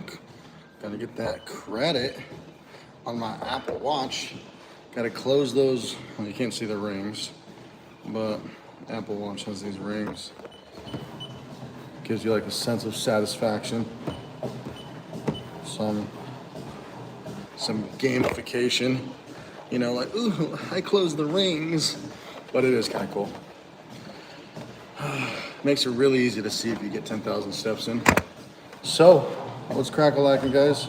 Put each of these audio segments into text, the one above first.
junk. Gotta get that credit on my Apple Watch. Gotta close those. Well, you can't see the rings, but Apple Watch has these rings. Gives you like a sense of satisfaction. Some gamification. You know, like, ooh, I closed the rings. But it is kind of cool. Makes it really easy to see if you get 10,000 steps in. So, what's crack-a-lacking, guys?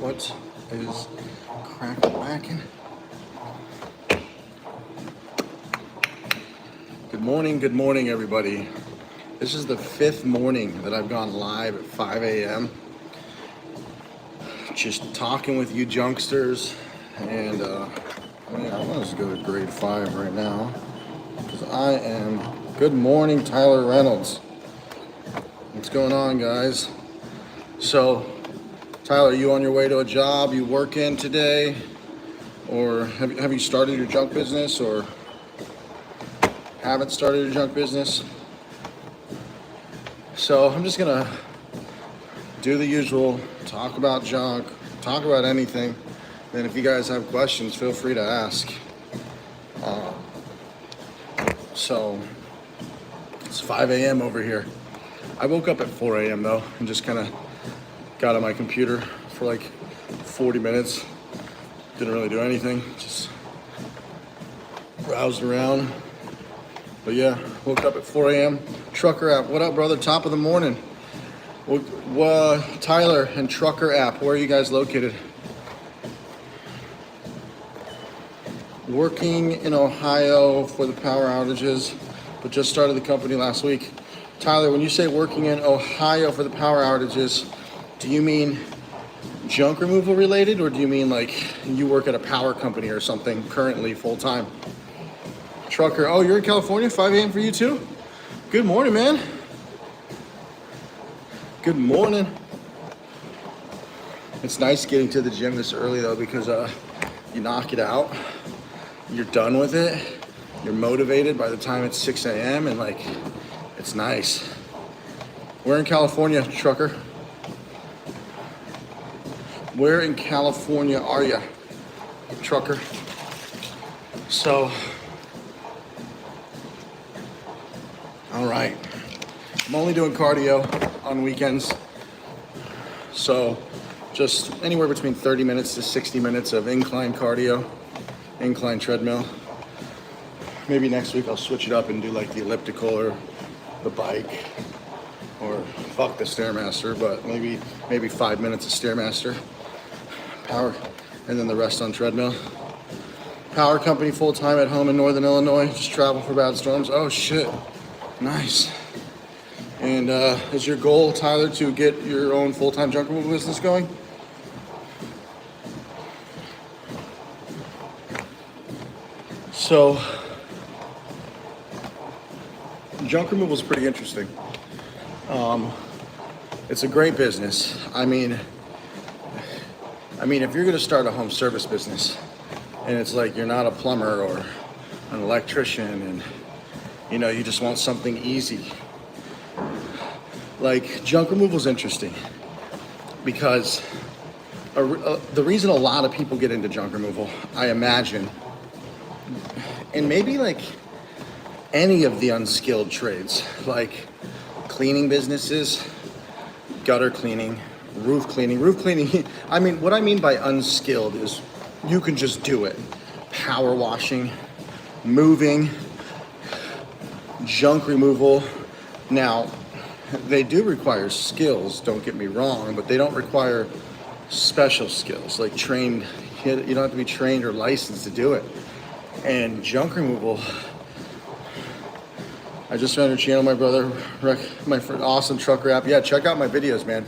What is crack-a-lacking? Good morning, everybody. This is the 5th morning that I've gone live at 5 a.m. Just talking with you junksters, and I want us to go to grade 5 right now, because I am. Good morning, Tyler Reynolds. What's going on, guys? So, Tyler, are you on your way to a job? You working today? Or have you started your junk business, or haven't started your junk business? So I'm just gonna do the usual, talk about junk, talk about anything. Then if you guys have questions, feel free to ask. So it's 5 a.m. over here. I woke up at 4 a.m. though, and just kind of got on my computer for like 40 minutes. Didn't really do anything, just browsed around. But yeah, woke up at 4 a.m. Trucker app, what up, brother? Top of the morning. Tyler and Trucker app, where are you guys located? Working in Ohio for the power outages, but just started the company last week. Tyler, when you say working in Ohio for the power outages, do you mean junk removal related, or do you mean like you work at a power company or something currently full time? Trucker, oh, you're in California, 5 a.m. for you too? Good morning, man. Good morning. It's nice getting to the gym this early though, because you knock it out, you're done with it, you're motivated by the time it's 6 a.m. and like, it's nice. Where in California, Trucker? Where in California are you, Trucker? So, all right, I'm only doing cardio on weekends, so just anywhere between 30 minutes to 60 minutes of incline cardio, incline treadmill. Maybe next week I'll switch it up and do like the elliptical or the bike, or fuck the Stairmaster, but maybe 5 minutes of Stairmaster, power, and then the rest on treadmill. Power company full-time at home in Northern Illinois, just travel for bad storms. Oh shit. Nice. And is your goal, Tyler, to get your own full-time junk removal business going? So, junk removal is pretty interesting. It's a great business. I mean, if you're gonna start a home service business, and it's like you're not a plumber or an electrician, and you know, you just want something easy. Like, junk removal is interesting because the reason a lot of people get into junk removal, I imagine, and maybe like any of the unskilled trades, like cleaning businesses, gutter cleaning, roof cleaning. I mean, what I mean by unskilled is you can just do it. Power washing, moving, junk removal. Now, they do require skills, don't get me wrong, but they don't require special skills, like trained. You don't have to be trained or licensed to do it. And junk removal, I just found your channel, my brother, my friend, awesome Trucker app. Yeah, check out my videos, man.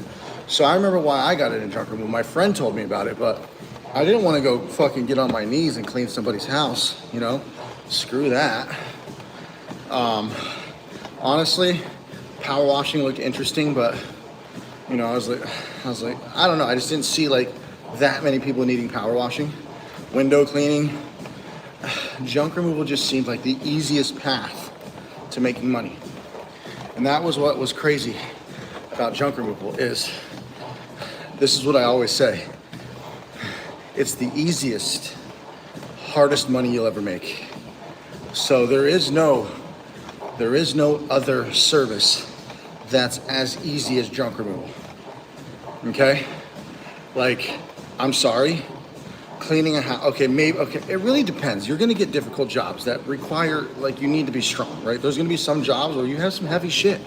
So I remember why I got into junk removal. My friend told me about it, but I didn't want to go fucking get on my knees and clean somebody's house, you know? Screw that. Honestly, power washing looked interesting, but you know, I was like, I don't know. I just didn't see like that many people needing power washing. window cleaning. Junk removal just seemed like the easiest path to making money. And that was what was crazy about junk removal is, this is what I always say, it's the easiest, hardest money you'll ever make. So there is no other service that's as easy as junk removal. Okay? Like, I'm sorry, cleaning a house, okay, it really depends. You're gonna get difficult jobs that require, like, you need to be strong, right? There's gonna be some jobs where you have some heavy shit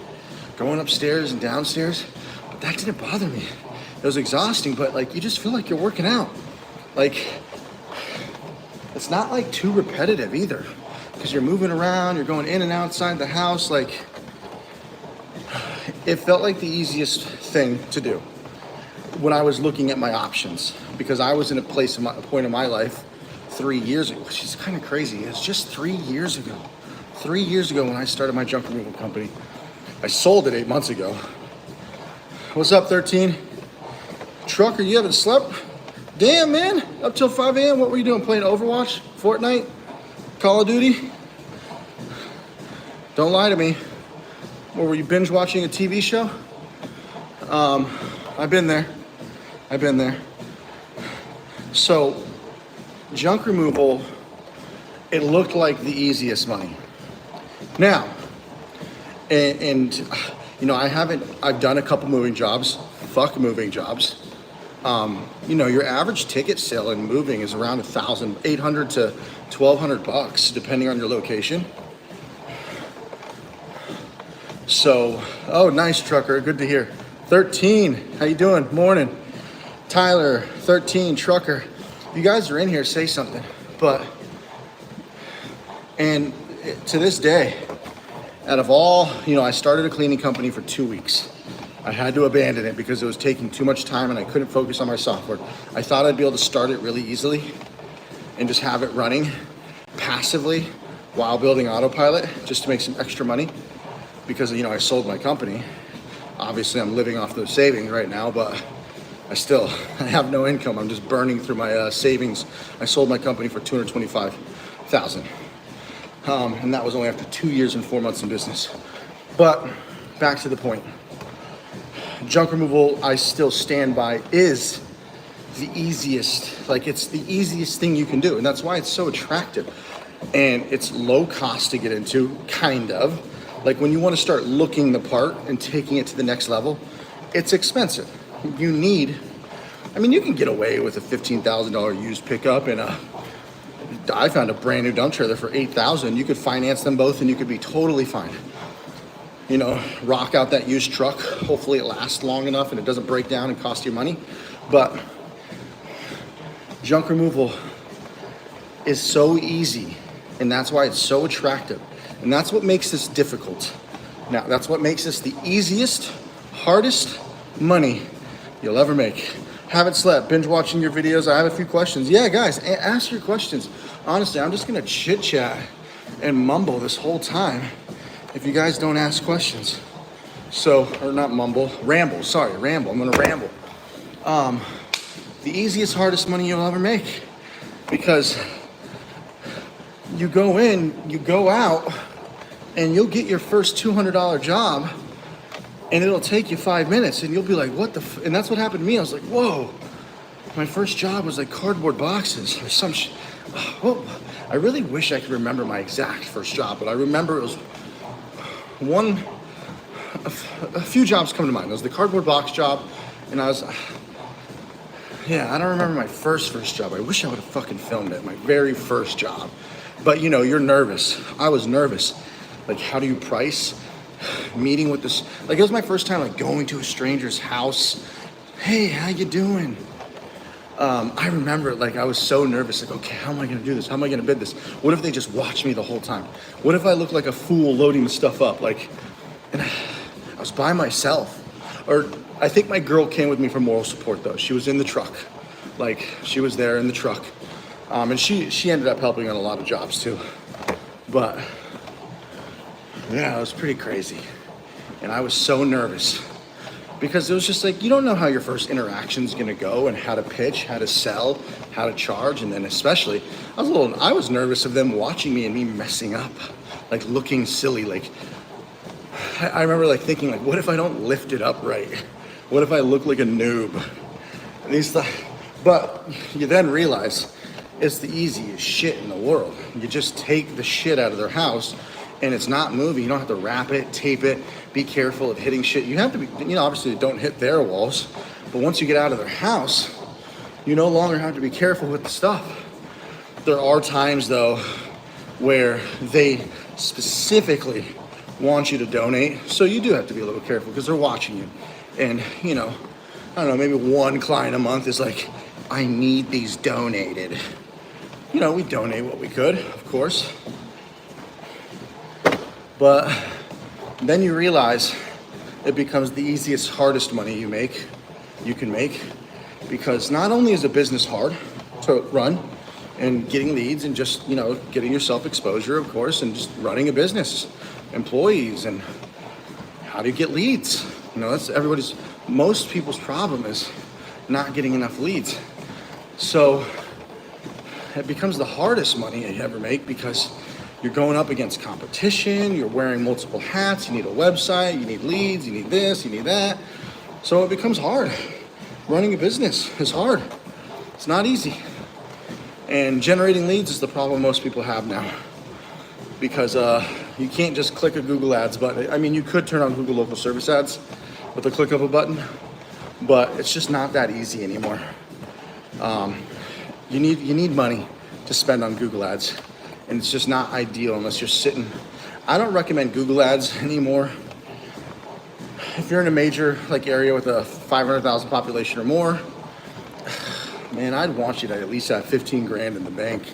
going upstairs and downstairs, but that didn't bother me. It was exhausting, but like, you just feel like you're working out. Like, it's not like too repetitive either, because you're moving around, you're going in and outside the house. Like, it felt like the easiest thing to do when I was looking at my options, because I was in a point in my life 3 years ago, which is kind of crazy. It's just 3 years ago. 3 years ago when I started my junk removal company. I sold it 8 months ago. What's up, 13? Trucker, you haven't slept? Damn, man, up till 5 a.m. What were you doing, playing Overwatch, Fortnite, Call of Duty? Don't lie to me. Or were you binge watching a TV show? I've been there. So, junk removal, it looked like the easiest money. Now, and you know, I've done a couple moving jobs. Fuck moving jobs. You know, your average ticket sale in moving is around $1,800 to $1,200, depending on your location. So, oh, nice, trucker, good to hear. 13, how you doing? Morning. Tyler, 13, trucker. You guys are in here, say something. And to this day, out of all, you know, I started a cleaning company for 2 weeks. I had to abandon it because it was taking too much time and I couldn't focus on my software. I thought I'd be able to start it really easily and just have it running passively while building autopilot just to make some extra money, because, you know, I sold my company. Obviously I'm living off those savings right now, but I have no income. I'm just burning through my savings. I sold my company for $225,000. And that was only after 2 years and 4 months in business. But back to the point. Junk removal, I still stand by, is the easiest, like, it's the easiest thing you can do. And that's why it's so attractive. And it's low cost to get into, kind of. Like, when you want to start looking the part and taking it to the next level, it's expensive. You can get away with a $15,000 used pickup and I found a brand new dump trailer for $8,000. You could finance them both and you could be totally fine. You know, rock out that used truck. Hopefully it lasts long enough and it doesn't break down and cost you money. But junk removal is so easy, and that's why it's so attractive. And that's what makes this difficult. Now, that's what makes this the easiest, hardest money you'll ever make. Haven't slept, binge watching your videos. I have a few questions. Yeah, guys, ask your questions. Honestly, I'm just gonna chit chat and mumble this whole time if you guys don't ask questions. So, or not mumble, ramble. I'm gonna ramble. The easiest, hardest money you'll ever make, because you go in, you go out, and you'll get your first $200 job, and it'll take you 5 minutes, and you'll be like, what the and that's what happened to me. I was like, whoa, my first job was like cardboard boxes or some shit. Whoa. I really wish I could remember my exact first job, but I remember it was a few jobs come to mind. It was the cardboard box job, and I don't remember my first job. I wish I would have fucking filmed it, my very first job. But you know, you're nervous. I was nervous. Like, how do you price? Meeting with this, like, it was my first time, like, going to a stranger's house. Hey, how you doing? I remember, like, I was so nervous, like, okay, how am I gonna do this? How am I gonna bid this? What if they just watch me the whole time? What if I look like a fool loading the stuff up? Like, and I was by myself. Or I think my girl came with me for moral support, though. She was in the truck. Like, she was there in the truck. And she ended up helping on a lot of jobs too. But yeah, it was pretty crazy. And I was so nervous. because it was just like, you don't know how your first interaction is going to go and how to pitch, how to sell, how to charge. And then especially, I was nervous of them watching me and me messing up, like looking silly. Like, I remember like thinking like, what if I don't lift it up right? What if I look like a noob? And but you then realize it's the easiest shit in the world. You just take the shit out of their house and it's not moving. You don't have to wrap it, tape it, be careful of hitting shit. You have to be, obviously don't hit their walls, but once you get out of their house, you no longer have to be careful with the stuff. There are times though where they specifically want you to donate, so you do have to be a little careful because they're watching you. And I don't know, maybe one client a month is like, I need these donated. We donate what we could, of course. But then you realize it becomes the easiest, hardest money you can make, because not only is a business hard to run and getting leads and just, getting yourself exposure, of course, and just running a business, employees, and how do you get leads? That's most people's problem is not getting enough leads. So it becomes the hardest money you ever make because you're going up against competition, you're wearing multiple hats, you need a website, you need leads, you need this, you need that. So it becomes hard. Running a business is hard. It's not easy. And generating leads is the problem most people have now, because you can't just click a Google Ads button. I mean, you could turn on Google Local Service Ads with the click of a button, but it's just not that easy anymore. You need money to spend on Google Ads, and it's just not ideal unless you're sitting. I don't recommend Google Ads anymore. If you're in a major area with a 500,000 population or more, man, I'd want you to at least have 15 grand in the bank.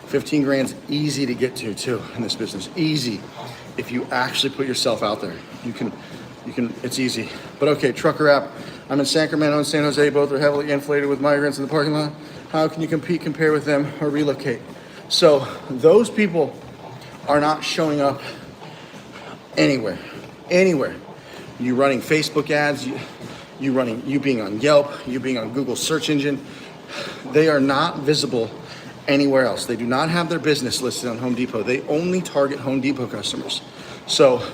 15 grand's easy to get to too in this business. Easy. If you actually put yourself out there, you can, it's easy. But okay, Trucker app. I'm in Sacramento and San Jose. Both are heavily inflated with migrants in the parking lot. How can you compare with them, or relocate? So those people are not showing up anywhere. You running Facebook ads, you being on Yelp, you being on Google search engine. They are not visible anywhere else. They do not have their business listed on Home Depot. They only target Home Depot customers. So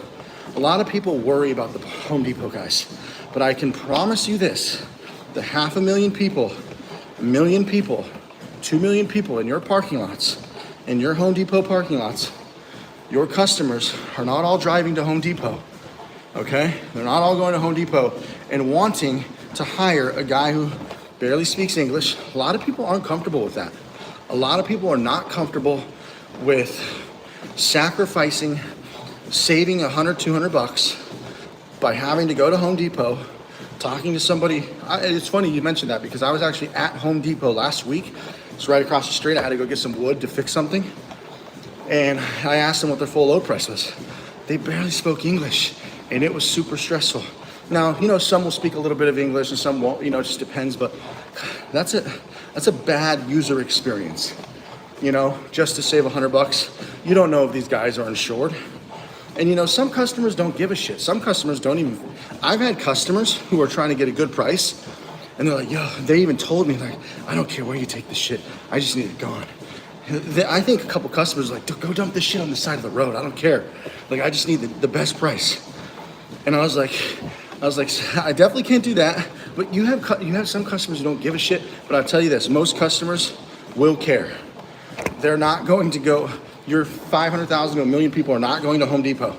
a lot of people worry about the Home Depot guys, but I can promise you this, the 500,000 people, 1 million people, 2 million people in your parking lots, in your Home Depot parking lots, your customers are not all driving to Home Depot, okay? They're not all going to Home Depot and wanting to hire a guy who barely speaks English. A lot of people aren't comfortable with that. A lot of people are not comfortable with sacrificing, saving $100, $200 by having to go to Home Depot, talking to somebody. It's funny you mentioned that, because I was actually at Home Depot last week. It's right across the street. I had to go get some wood to fix something. And I asked them what their full load price was. They barely spoke English, and it was super stressful. Now, some will speak a little bit of English and some won't, it just depends, but that's a bad user experience. Just to save $100, you don't know if these guys are insured. And some customers don't give a shit. Some customers don't even, I've had customers who are trying to get a good price, and they're like, they even told me, I don't care where you take this shit, I just need it gone. I think a couple customers are like, go dump this shit on the side of the road, I don't care. I just need the best price. And I was like, I definitely can't do that. But you have some customers who don't give a shit. But I'll tell you this, most customers will care. They're not going to go, your 500,000 to 1 million people are not going to Home Depot.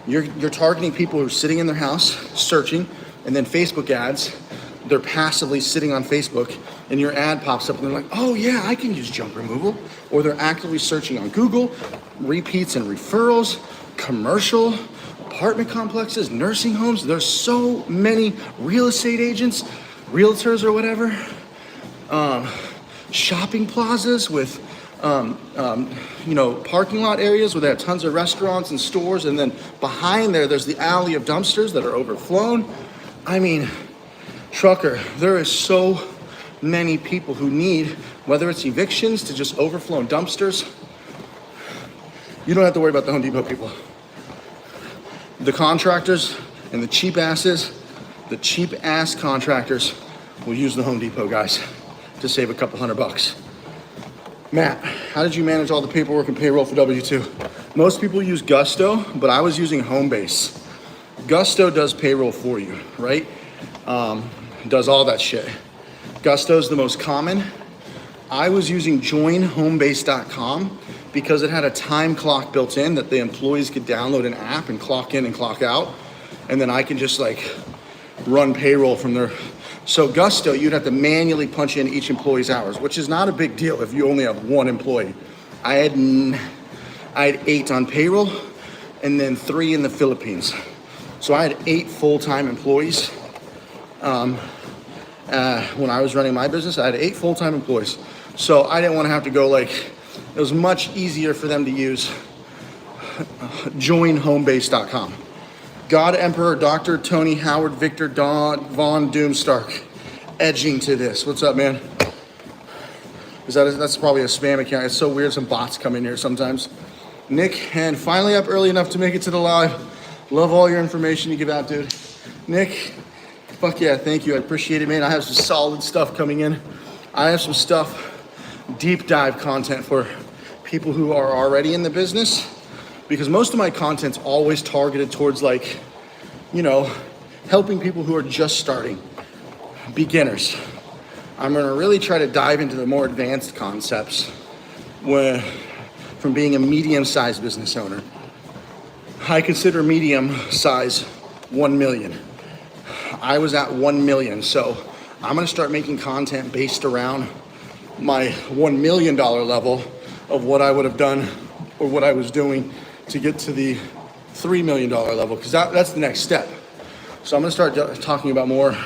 You're targeting people who are sitting in their house, searching, and then Facebook ads. They're passively sitting on Facebook, and your ad pops up, and they're like, oh yeah, I can use junk removal. Or they're actively searching on Google, repeats and referrals, commercial, apartment complexes, nursing homes. There's so many real estate agents, realtors or whatever, shopping plazas with parking lot areas where they have tons of restaurants and stores, and then behind there's the alley of dumpsters that are overflown. I mean, Trucker, there is so many people who need, whether it's evictions to just overflown dumpsters. You don't have to worry about the Home Depot people. The contractors, And the cheap ass contractors will use the Home Depot guys to save a couple $100. Matt, how did you manage all the paperwork and payroll for W-2? Most people use Gusto, but I was using Homebase. Gusto does payroll for you, right? Does all that shit. Gusto is the most common. I was using joinhomebase.com because it had a time clock built in that the employees could download an app and clock in and clock out. And then I can just like run payroll from there. So Gusto, you'd have to manually punch in each employee's hours, which is not a big deal if you only have one employee. I had 8 on payroll and then 3 in the Philippines. So I had 8 full-time employees. When I was running my business, I had 8 full-time employees. So I didn't want to have to go like, it was much easier for them to use joinhomebase.com. God Emperor, Dr. Tony Howard, Victor Von Doomstark, edging to this. What's up, man? That's probably a spam account. It's so weird, some bots come in here sometimes. Nick, and finally up early enough to make it to the live. Love all your information you give out, dude. Nick, fuck yeah, thank you. I appreciate it, man. I have some solid stuff coming in. I have some stuff, deep dive content for people who are already in the business, because most of my content's always targeted towards like, you know, helping people who are just starting, beginners. I'm gonna really try to dive into the more advanced concepts from being a medium-sized business owner. I consider medium size 1 million. I was at 1 million, so I'm gonna start making content based around my $1 million level of what I would have done or what I was doing to get to the $3 million level, because that's the next step. So I'm gonna start talking about more,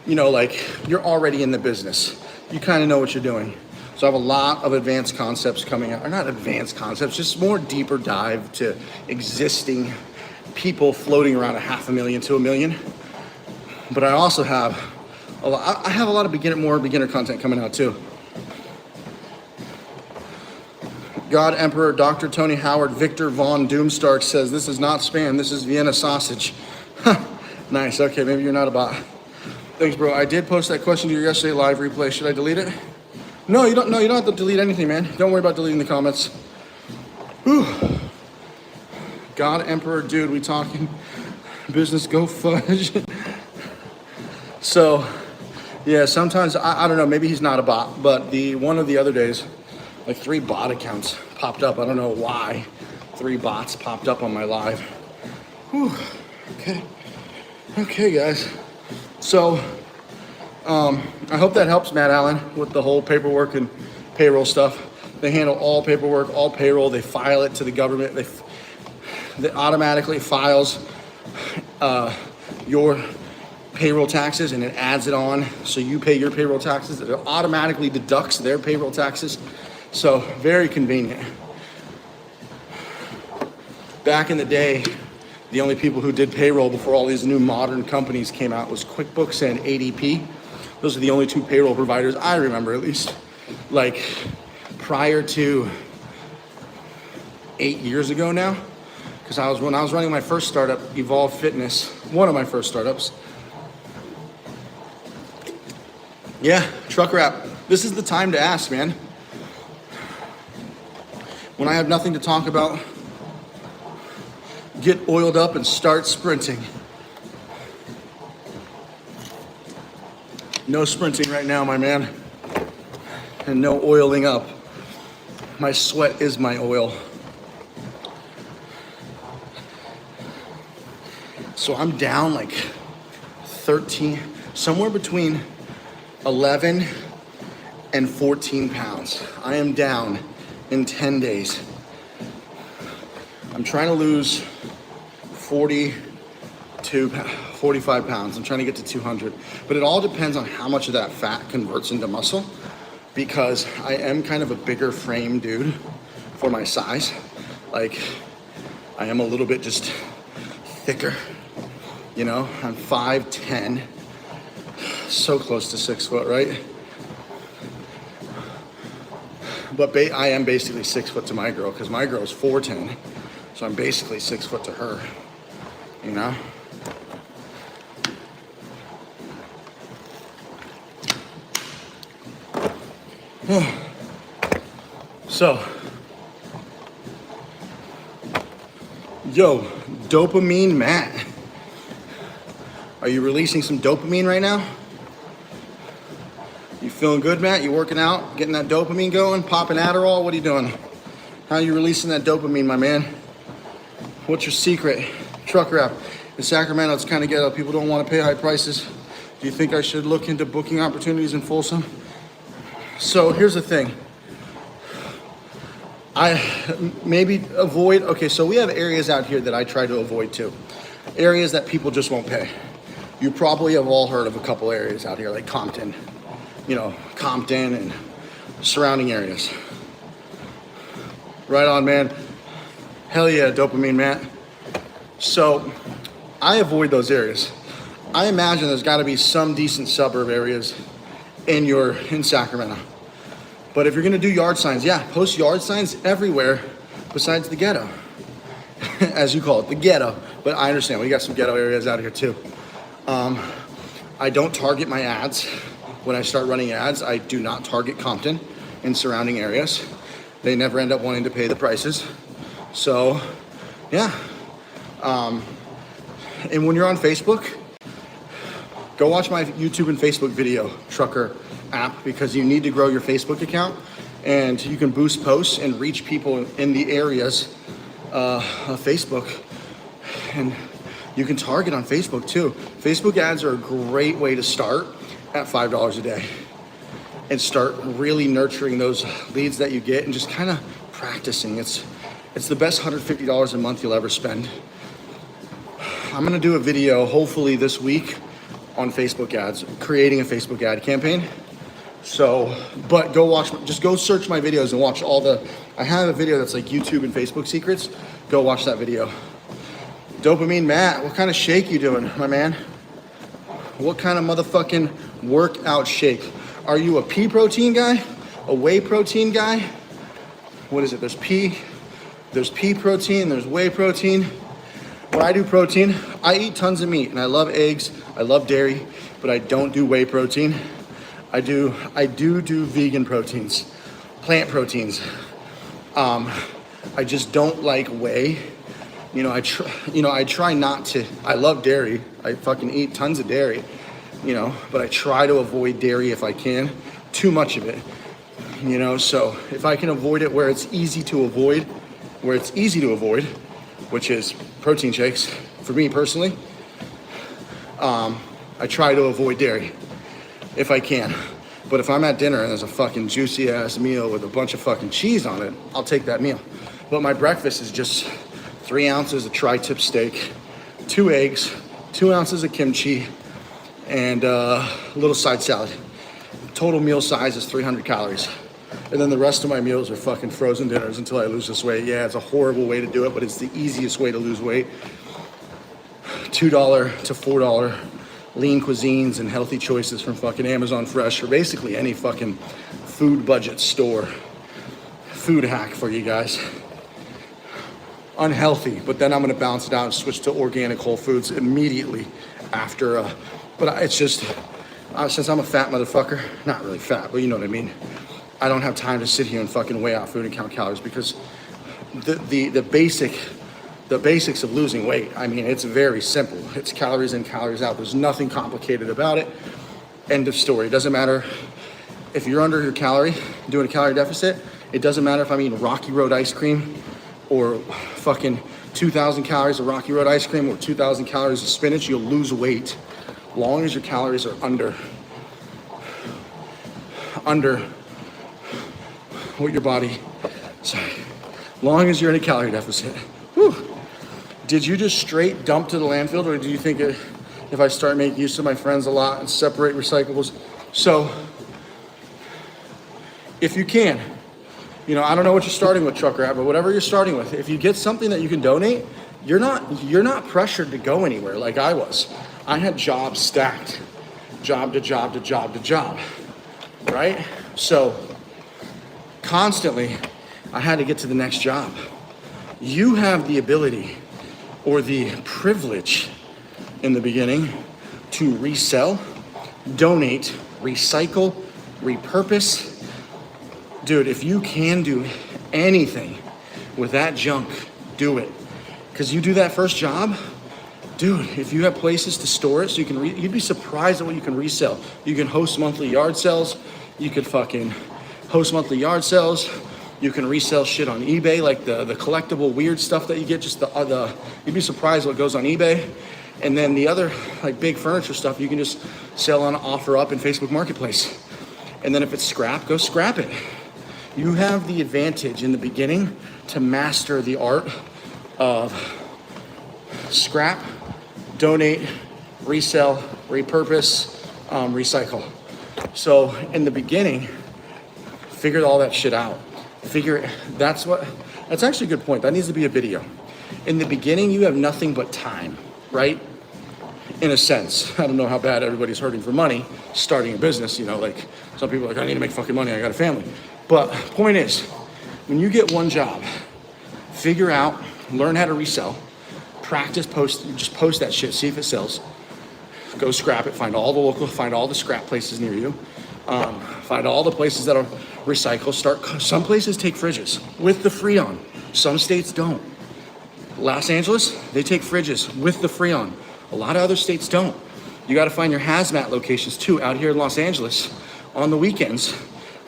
you know, like you're already in the business. You kind of know what you're doing. So I have a lot of advanced concepts coming out, or not advanced concepts, just more deeper dive to existing people floating around $500,000 to $1 million. But I also have a lot of more beginner content coming out too. God Emperor, Dr. Tony Howard, Victor Von Doomstark says, this is not spam, this is Vienna sausage. Nice, okay, maybe you're not a bot. Thanks, bro. I did post that question to your yesterday live replay. Should I delete it? No, you don't have to delete anything, man. Don't worry about deleting the comments. Whew. God Emperor, dude, we talking business, go fudge. So, yeah, sometimes, I don't know, maybe he's not a bot, but one of the other days, like 3 bot accounts popped up. I don't know why 3 bots popped up on my live. Whew. Okay, guys. So, I hope that helps Matt Allen with the whole paperwork and payroll stuff. They handle all paperwork, all payroll. They file it to the government. They automatically files your payroll taxes, and it adds it on. So you pay your payroll taxes. It automatically deducts their payroll taxes. So very convenient. Back in the day, the only people who did payroll before all these new modern companies came out was QuickBooks and ADP. Those are the only 2 payroll providers I remember, at least. Like prior to 8 years ago now, because when I was running my first startup, Evolve Fitness, one of my first startups. Yeah, truck wrap. This is the time to ask, man. When I have nothing to talk about, get oiled up and start sprinting. No sprinting right now, my man. And no oiling up. My sweat is my oil. So I'm down like 13, somewhere between 11 and 14 pounds. I am down in 10 days. I'm trying to lose 45 pounds. I'm trying to get to 200. But it all depends on how much of that fat converts into muscle, because I am kind of a bigger frame dude for my size. Like, I am a little bit just thicker. You know, I'm 5'10", so close to 6 foot, right? But I am basically 6 foot to my girl, because my girl's 4'10", so I'm basically 6 foot to her, you know? So, yo, Dopamine Matt. Are you releasing some dopamine right now? You feeling good, Matt? You working out, getting that dopamine going, popping Adderall? What are you doing? How are you releasing that dopamine, my man? What's your secret? Truck wrap. In Sacramento, it's kind of ghetto. People don't want to pay high prices. Do you think I should look into booking opportunities in Folsom? So here's the thing. I maybe avoid, okay, so we have areas out here that I try to avoid too. Areas that people just won't pay. You probably have all heard of a couple areas out here like Compton, Compton and surrounding areas. Right on, man. Hell yeah, Dopamine Matt. So I avoid those areas. I imagine there's gotta be some decent suburb areas in Sacramento. But if you're gonna do yard signs, yeah, post yard signs everywhere besides the ghetto, as you call it, the ghetto. But I understand, we got some ghetto areas out here too. I don't target my ads. When I start running ads, I do not target Compton and surrounding areas. They never end up wanting to pay the prices. So, yeah. And when you're on Facebook, go watch my YouTube and Facebook video trucker app, because you need to grow your Facebook account and you can boost posts and reach people in the areas of Facebook, and you can target on Facebook too. Facebook ads are a great way to start at $5 a day and start really nurturing those leads that you get and just kind of practicing. It's the best $150 a month you'll ever spend. I'm gonna do a video hopefully this week on Facebook ads, creating a Facebook ad campaign. So, but just go search my videos and watch I have a video that's like YouTube and Facebook secrets. Go watch that video. Dopamine Matt, what kind of shake you doing, my man? What kind of motherfucking workout shake? Are you a pea protein guy? A whey protein guy? What is it? There's pea protein, there's whey protein. When I do protein, I eat tons of meat and I love eggs, I love dairy, but I don't do whey protein. I do vegan proteins, plant proteins. I just don't like whey. I try not to. I love dairy. I fucking eat tons of dairy, but I try to avoid dairy if I can. Too much of it, so if I can avoid it where it's easy to avoid, which is protein shakes, for me personally, I try to avoid dairy if I can. But if I'm at dinner and there's a fucking juicy ass meal with a bunch of fucking cheese on it, I'll take that meal. But my breakfast is just 3 ounces of tri-tip steak, 2 eggs, 2 ounces of kimchi, and a little side salad. Total meal size is 300 calories. And then the rest of my meals are fucking frozen dinners until I lose this weight. Yeah, it's a horrible way to do it, but it's the easiest way to lose weight. $2 to $4 lean cuisines and healthy choices from fucking Amazon Fresh, or basically any fucking food budget store. Food hack for you guys. Unhealthy, but then I'm gonna balance it out and switch to organic whole foods immediately after, but it's just, since I'm a fat motherfucker, not really fat, but you know what I mean, I don't have time to sit here and fucking weigh out food and count calories, because the basics of losing weight, I mean, it's very simple. It's calories in, calories out. There's nothing complicated about it. End of story. It doesn't matter if you're under your calorie, doing a calorie deficit. It doesn't matter if I'm eating Rocky Road ice cream or fucking 2,000 calories of Rocky Road ice cream or 2,000 calories of spinach. You'll lose weight long as your calories are under what your body, long as you're in a calorie deficit. Whew. Did you just straight dump to the landfill, or do you think if I start making use of my friends a lot and separate recyclables? So if you can, I don't know what you're starting with, Truck Rat, but whatever you're starting with, if you get something that you can donate, you're not pressured to go anywhere like I was. I had jobs stacked, job to job to job to job, right? So constantly, I had to get to the next job. You have the ability or the privilege in the beginning to resell, donate, recycle, repurpose, Dude, if you can do anything with that junk, do it. Because you do that first job, dude, if you have places to store it so you can, you'd be surprised at what you can resell. You can host monthly yard sales. You could fucking host monthly yard sales. You can resell shit on eBay, like the collectible weird stuff that you get, just you'd be surprised what goes on eBay. And then the other like big furniture stuff, you can just sell on OfferUp and Facebook Marketplace. And then if it's scrap, go scrap it. You have the advantage in the beginning to master the art of scrap, donate, resell, repurpose, recycle. So in the beginning, figure all that shit out. That's actually a good point. That needs to be a video. In the beginning, you have nothing but time, right? In a sense, I don't know how bad everybody's hurting for money starting a business, like some people are like, I need to make fucking money, I got a family. But point is, when you get one job, figure out, learn how to resell, practice, just post that shit, see if it sells. Go scrap it, find all the scrap places near you. Find all the places that are recycle. Some places take fridges with the Freon. Some states don't. Los Angeles, they take fridges with the Freon. A lot of other states don't. You got to find your hazmat locations too. Out here in Los Angeles, on the weekends,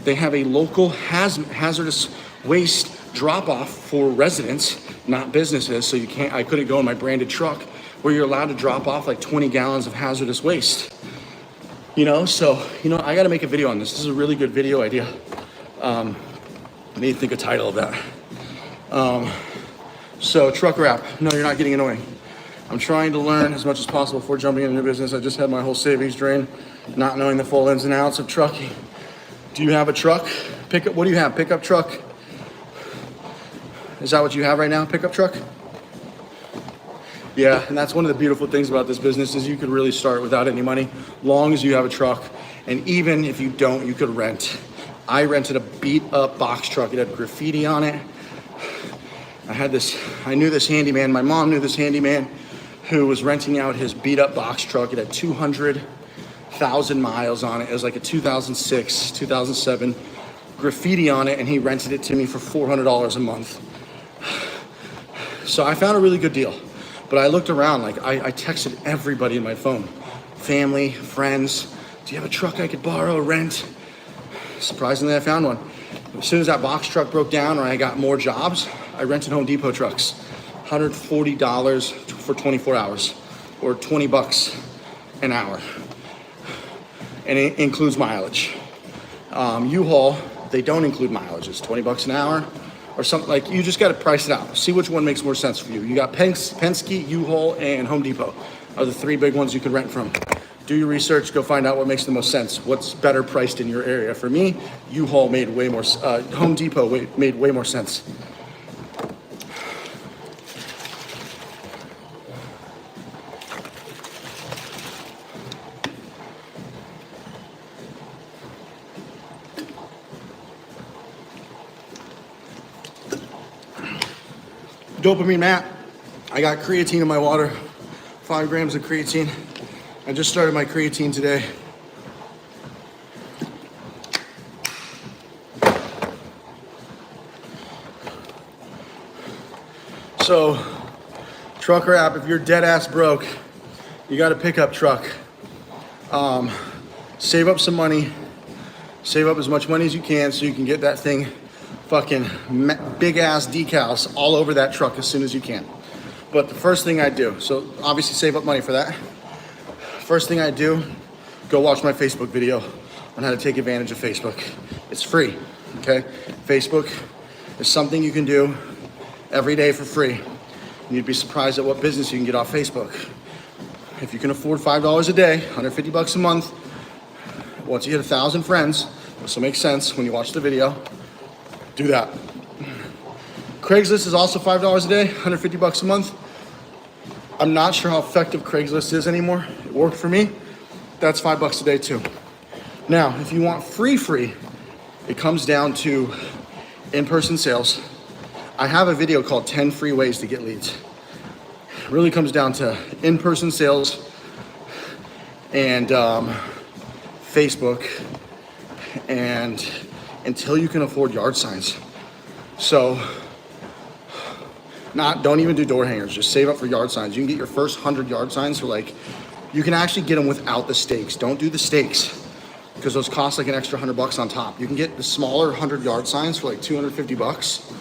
they have a local hazardous waste drop-off for residents, not businesses. So I couldn't go in my branded truck where you're allowed to drop off like 20 gallons of hazardous waste. I got to make a video on this. This is a really good video idea. I need to think of a title of that. So trucker app. No, you're not getting annoying. I'm trying to learn as much as possible before jumping into business. I just had my whole savings drain, not knowing the full ins and outs of trucking. Do you have a truck? What do you have? Pickup truck? Is that what you have right now? Pickup truck? Yeah, and that's one of the beautiful things about this business is you could really start without any money, long as you have a truck. And even if you don't, you could rent. I rented a beat up box truck. It had graffiti on it. I knew this handyman. My mom knew this handyman who was renting out his beat up box truck. It had 200,000 miles on it. It was like a 2006, 2007 graffiti on it, and he rented it to me for $400 a month. So I found a really good deal. But I looked around, I texted everybody in my phone, family, friends, do you have a truck I could borrow, rent? Surprisingly, I found one. As soon as that box truck broke down or I got more jobs, I rented Home Depot trucks, $140 for 24 hours or $20 an hour. And it includes mileage. U-Haul, they don't include mileage. It's $20 an hour or something. Like, you just got to price it out. See which one makes more sense for you. You got Penske, U-Haul, and Home Depot are the three big ones you could rent from. Do your research, go find out what makes the most sense. What's better priced in your area. For me, U-Haul made way more, Home Depot made way more sense. Dopamine Matt. I got creatine in my water, 5 grams of creatine. I just started my creatine today. So, trucker app, if you're dead ass broke, you got a pickup truck. Save up some money, save up as much money as you can so you can get that thing fucking big ass decals all over that truck as soon as you can. But the first thing I do, so obviously save up money for that. First thing I do, go watch my Facebook video on how to take advantage of Facebook. It's free, okay? Facebook is something you can do every day for free. And you'd be surprised at what business you can get off Facebook. If you can afford $5 a day, $150 a month, once you hit 1,000 friends, this will make sense when you watch the video, do that. Craigslist is also $5 a day, $150 a month. I'm not sure how effective Craigslist is anymore. It worked for me. That's $5 a day too. Now, if you want free, it comes down to in-person sales. I have a video called 10 free ways to get leads. It really comes down to in-person sales and Facebook and until you can afford yard signs. So don't even do door hangers, just save up for yard signs. You can get your first 100 yard signs for like, you can actually get them without the stakes. Don't do the stakes because those cost like an extra $100 on top. You can get the smaller 100 yard signs for like 250 bucks.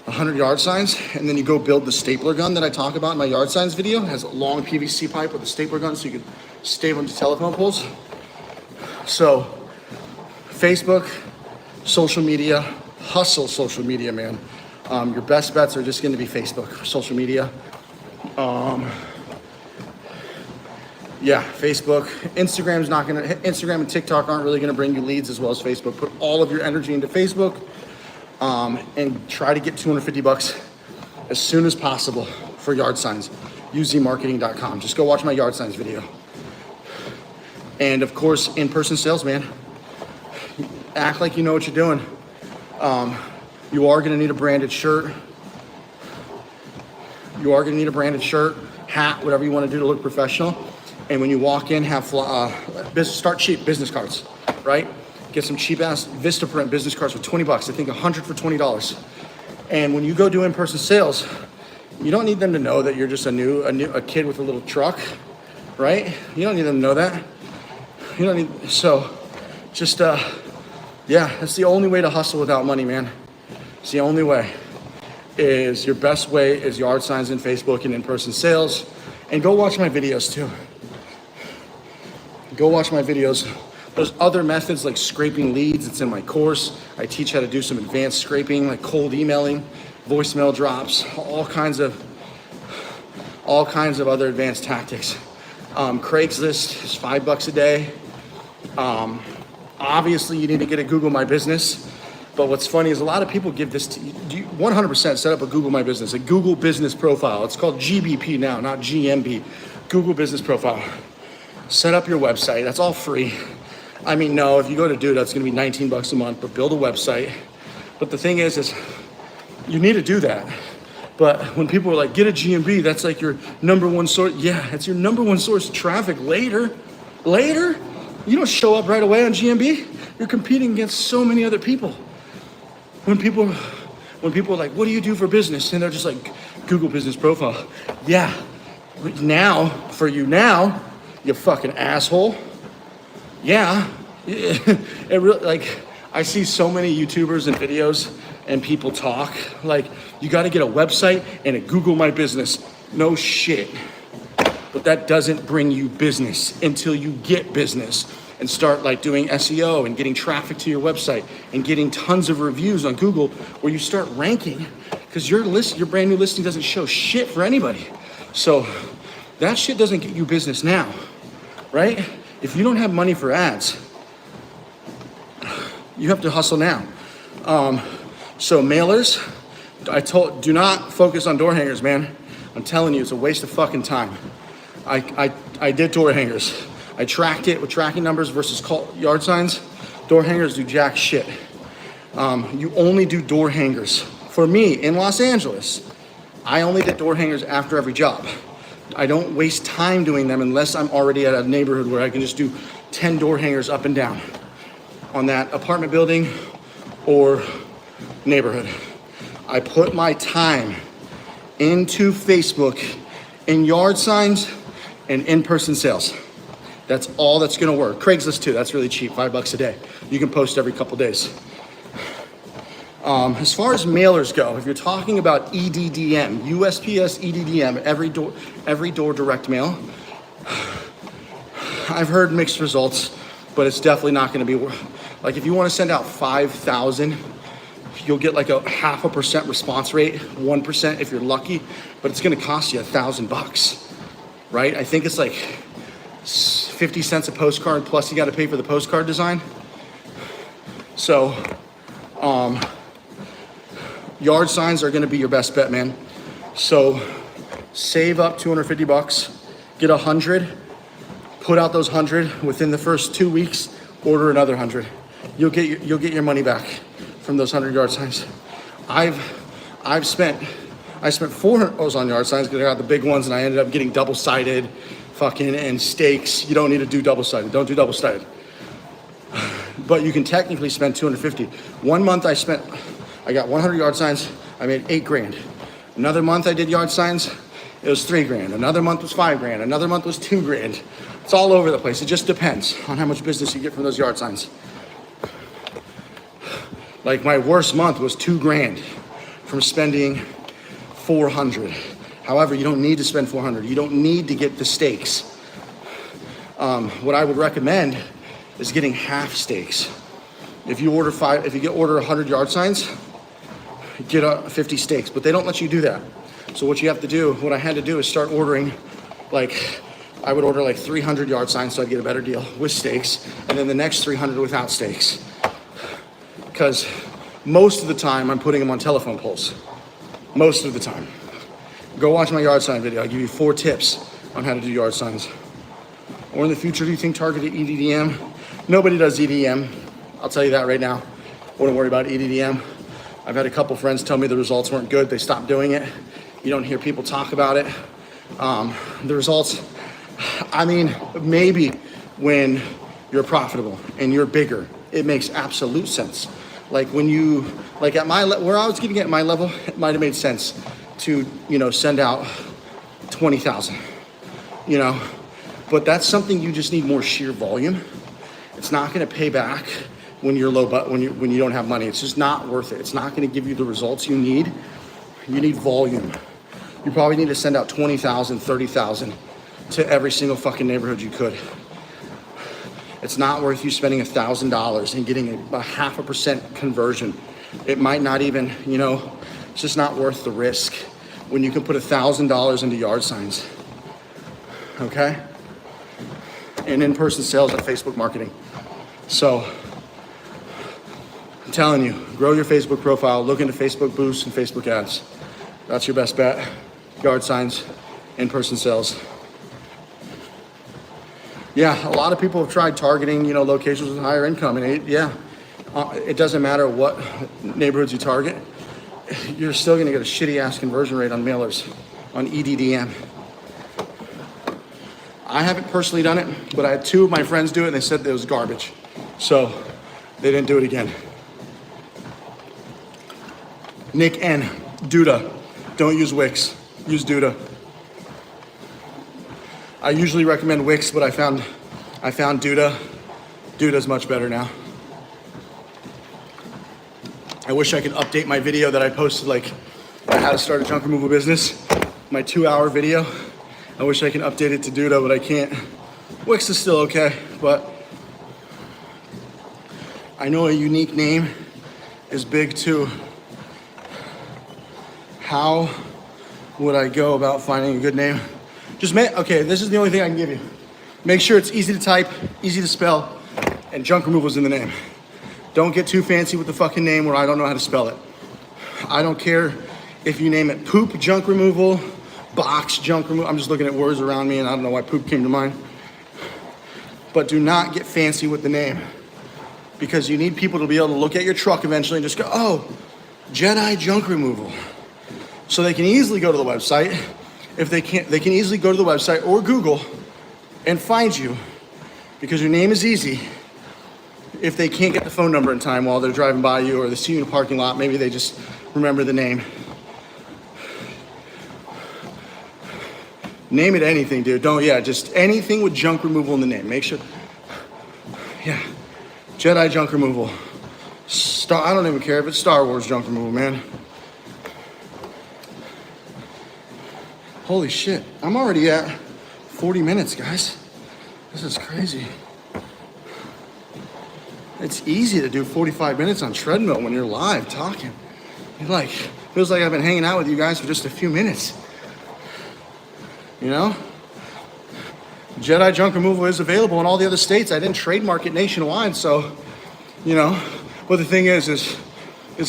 100 yard signs, and then you go build the stapler gun that I talk about in my yard signs video. It has a long PVC pipe with a stapler gun so you can staple them to telephone poles. So Facebook, social media, hustle social media, man. Your best bets are just gonna be Facebook, social media. Yeah, Facebook. Instagram and TikTok aren't really gonna bring you leads as well as Facebook. Put all of your energy into Facebook. And try to get 250 bucks as soon as possible for yard signs. UZmarketing.com. Just go watch my yard signs video. And of course, in-person sales, man. Act like you know what you're doing. You are gonna need a branded shirt. You are gonna need a branded shirt, hat, whatever you wanna do to look professional. And when you walk in, start cheap business cards, right? Get some cheap ass Vistaprint business cards for 20 bucks. I think 100 for $20. And when you go do in-person sales, you don't need them to know that you're just a kid with a little truck, right? You don't need them to know that. You don't need, so just, yeah, that's the only way to hustle without money, man. It's the only way. Your best way is yard signs and Facebook and in-person sales. And go watch my videos too. Go watch my videos. There's other methods like scraping leads. It's in my course. I teach how to do some advanced scraping, like cold emailing, voicemail drops, all kinds of other advanced tactics. Craigslist is $5 a day. Obviously, you need to get a Google My Business. But what's funny is a lot of people give this to you. 100% set up a Google My Business, a Google Business Profile. It's called GBP now, not GMB. Google Business Profile. Set up your website. That's all free. I mean, no, if you go to do that's gonna be 19 bucks a month, but build a website. But the thing is you need to do that. But when people are like, get a GMB, that's like your number one source. Yeah, it's your number one source of traffic later. You don't show up right away on GMB. You're competing against so many other people. When people are like, what do you do for business? And they're just like, Google Business Profile. Yeah, now, for you now, you fucking asshole. Yeah, it really, like, I see so many YouTubers and videos and people talk like, you got to get a website and a Google My Business. No shit. But that doesn't bring you business until you get business and start like doing SEO and getting traffic to your website and getting tons of reviews on Google where you start ranking, because your brand new listing doesn't show shit for anybody. So that shit doesn't get you business now, right? If you don't have money for ads, you have to hustle now. So mailers, do not focus on door hangers, man. I'm telling you, it's a waste of fucking time. I did door hangers. I tracked it with tracking numbers versus yard signs. Door hangers do jack shit. You only do door hangers. For me, in Los Angeles, I only did door hangers after every job. I don't waste time doing them unless I'm already at a neighborhood where I can just do 10 door hangers up and down on that apartment building or neighborhood. I put my time into Facebook in yard signs and in-person sales. That's all that's gonna work. Craigslist too, that's really cheap, $5 a day. You can post every couple days. As far as mailers go, if you're talking about EDDM, USPS EDDM, every door direct mail, I've heard mixed results, but it's definitely not gonna be, like if you wanna send out 5,000, you'll get like a 0.5% response rate, 1% if you're lucky, but it's gonna cost you $1,000, right? I think it's like 50 cents a postcard, plus you gotta pay for the postcard design. So, yard signs are gonna be your best bet, man. So save up 250 bucks, get 100, put out those 100 within the first 2 weeks, order another 100. You'll get your money back from those 100 yard signs. I spent 400 on yard signs because I got the big ones and I ended up getting double-sided fucking and stakes. You don't need to do double-sided. Don't do double-sided. but you can technically spend 250. One month I got 100 yard signs, I made 8 grand. Another month I did yard signs, it was 3 grand. Another month was 5 grand. Another month was 2 grand. It's all over the place. It just depends on how much business you get from those yard signs. Like my worst month was 2 grand from spending 400. However, you don't need to spend 400. You don't need to get the steaks. What I would recommend is getting half steaks. If you order 100 yard signs, get 50 steaks, but they don't let you do that. So what you have to do, what I had to do is start ordering, like, I would order like 300 yard signs so I'd get a better deal with steaks, and then the next 300 without steaks. Because most of the time I'm putting them on telephone poles. Most of the time. Go watch my yard sign video. I'll give you 4 tips on how to do yard signs. Or in the future, do you think targeted EDDM? Nobody does EDM. I'll tell you that right now. Wouldn't worry about EDDM. I've had a couple friends tell me the results weren't good. They stopped doing it. You don't hear people talk about it. The results, I mean, maybe when you're profitable and you're bigger, it makes absolute sense. Like when you, like at my, where I was getting at my level, it might have made sense to, send out 20,000, but that's something you just need more sheer volume. It's not going to pay back when you're low, but when you don't have money. It's just not worth it. It's not going to give you the results you need. You need volume. You probably need to send out 20,000, 30,000 to every single fucking neighborhood you could. It's not worth you spending $1,000 and getting a 0.5% conversion. It might not even, it's just not worth the risk when you can put $1,000 into yard signs, okay? And in-person sales at Facebook marketing. So I'm telling you, grow your Facebook profile, look into Facebook boosts and Facebook ads. That's your best bet. Yard signs, in-person sales. Yeah, a lot of people have tried targeting, locations with higher income, and it doesn't matter what neighborhoods you target. You're still gonna get a shitty ass conversion rate on mailers, on EDDM. I haven't personally done it, but I had 2 of my friends do it and they said it was garbage. So they didn't do it again. Nick N, Duda, don't use Wix, use Duda. I usually recommend Wix, but I found Duda. Duda's much better now. I wish I could update my video that I posted, like how to start a junk removal business, my 2-hour video. I wish I could update it to Duda, but I can't. Wix is still okay, but I know a unique name is big too. How would I go about finding a good name? Okay, this is the only thing I can give you. Make sure it's easy to type, easy to spell, and junk removal's in the name. Don't get too fancy with the fucking name where I don't know how to spell it. I don't care if you name it poop junk removal, box junk removal. I'm just looking at words around me and I don't know why poop came to mind. But do not get fancy with the name, because you need people to be able to look at your truck eventually and just go, oh, Jedi Junk Removal. So they can easily go to the website. If they can't, they can easily go to the website or Google and find you, because your name is easy. If they can't get the phone number in time while they're driving by you or they see you in a parking lot, maybe they just remember the name. Name it anything, dude. Just anything with junk removal in the name. Make sure, Jedi Junk Removal. I don't even care if it's Star Wars junk removal, man. Holy shit, I'm already at 40 minutes, guys. This is crazy. It's easy to do 45 minutes on treadmill when you're live talking. Feels like I've been hanging out with you guys for just a few minutes. Jedi Junk Removal is available in all the other states. I didn't trademark it nationwide, so, but the thing is it's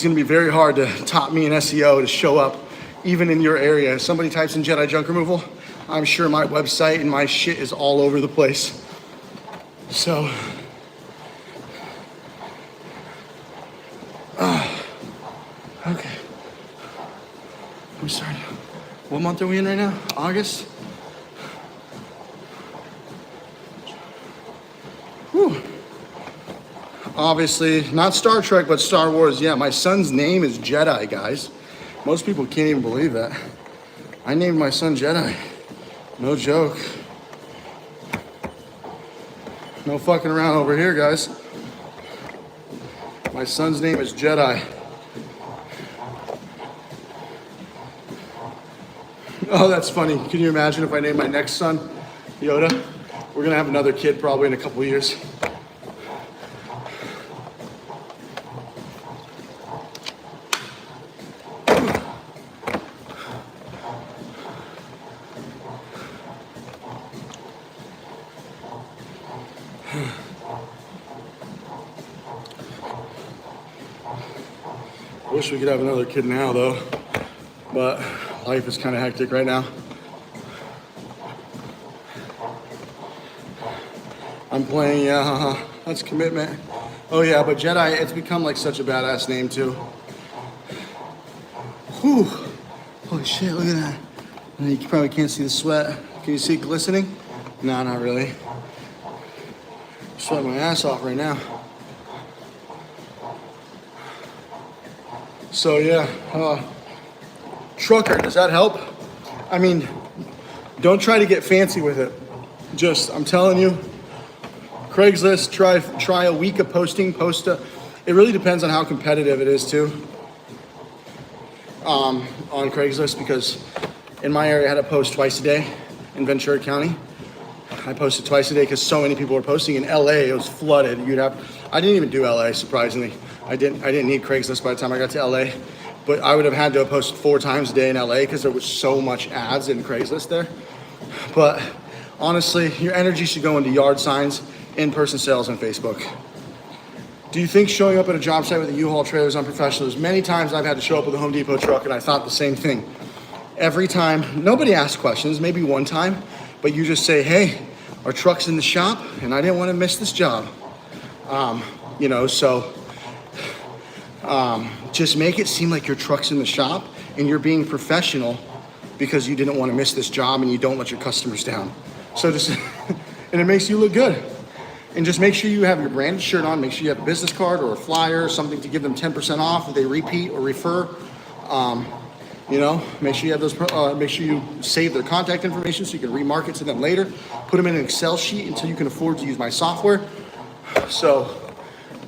gonna be very hard to top me in SEO to show up even in your area. If somebody types in Jedi Junk Removal, I'm sure my website and my shit is all over the place. So, okay. I'm sorry. What month are we in right now? August? Whew. Obviously, not Star Trek, but Star Wars. Yeah, my son's name is Jedi, guys. Most people can't even believe that. I named my son Jedi. No joke. No fucking around over here, guys. My son's name is Jedi. Oh, that's funny. Can you imagine if I named my next son Yoda? We're gonna have another kid probably in a couple years. I wish we could have another kid now though, but life is kind of hectic right now. I'm playing, yeah, that's commitment. Oh yeah, but Jedi, it's become like such a badass name too. Whew, holy shit, look at that. You probably can't see the sweat. Can you see it glistening? No, not really. I'm sweating my ass off right now. So yeah, trucker, does that help? I mean, don't try to get fancy with it. Just, I'm telling you, Craigslist, try a week of posting, it really depends on how competitive it is too, on Craigslist, because in my area I had to post twice a day in Ventura County. I posted twice a day because so many people were posting. In LA, it was flooded. I didn't even do LA, surprisingly. I didn't need Craigslist by the time I got to LA, but I would have had to have posted 4 times a day in LA because there was so much ads in Craigslist there. But honestly, your energy should go into yard signs, in-person sales, and Facebook. Do you think showing up at a job site with a U-Haul trailer is unprofessional? There's many times I've had to show up with a Home Depot truck and I thought the same thing. Every time, nobody asks questions, maybe one time, but you just say, hey, our truck's in the shop and I didn't want to miss this job. Just make it seem like your truck's in the shop and you're being professional because you didn't want to miss this job and you don't let your customers down. So just, and it makes you look good. And just make sure you have your branded shirt on, make sure you have a business card or a flyer or something to give them 10% off if they repeat or refer. Make sure you have those, make sure you save their contact information so you can remarket to them later. Put them in an Excel sheet until you can afford to use my software. So,